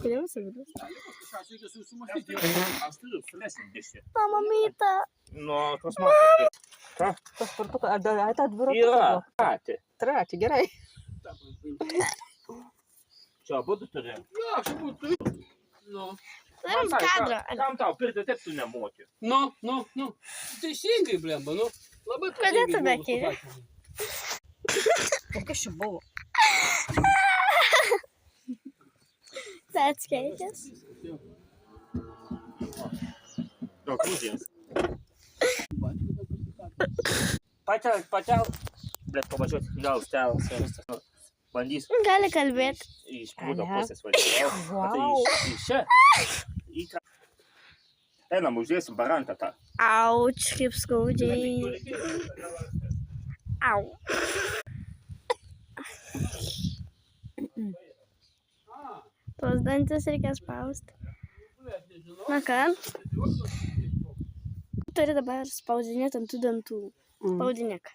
Biliyor musun? Mamamita. No, tos matai. Ką? Yra. Trečia, gerai. Čia abudu turi. Jo, aš abu turiu. Nu. Turim kadrą. Kam tau pirti, taip tu nemoki. Nu. Teisingai, blemba, nu. Labai Kodėl tu žmogus bekeri? pasakė. O kas čia buvo? Tai atskaitis. Daug krūzės. Patel. Blet, pavažiuoti. Gal stelas. Bandys Gali kalbėti. iš prūdo pusės važiuoti. Tai iš čia. Einam, uždėsim barantą tą. Auč, kaip skaudžiai. Au. Tuos dantis reikia spausti. Na ką? Turi dabar spaudinėti ant tų dantų. Spaudinėk.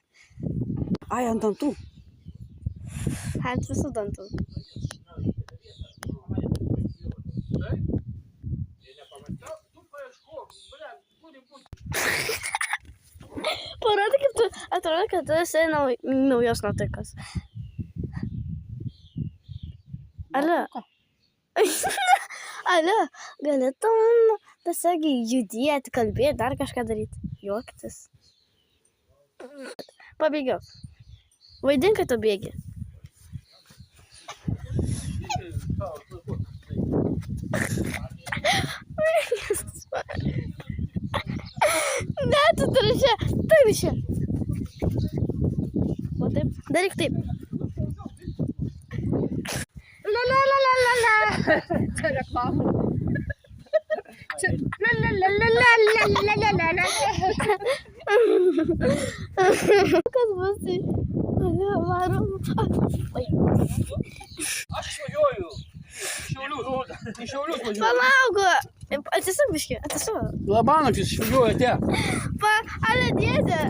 Ai, ant dantų. Ant visų dantų. Parodyk, kaip tu, atrodo, kad tu esi naujos nuotaikas. Alio. Alio, galėtum tiesiog judėti, kalbėti, dar kažką daryti. Juoktis. Pabėgiok. Vaidink, kad tu bėgi. Ne, tu turi čia. O taip, daryk taip. La. Čia reklama. La. Kas bus tai? Varom. Aš išvažiuoju. Iš Šiaulius važiuoju. Palauk. Atsisuk biškį, atsisuk. Labanaktis išvažiuoja te. Ale dėdė.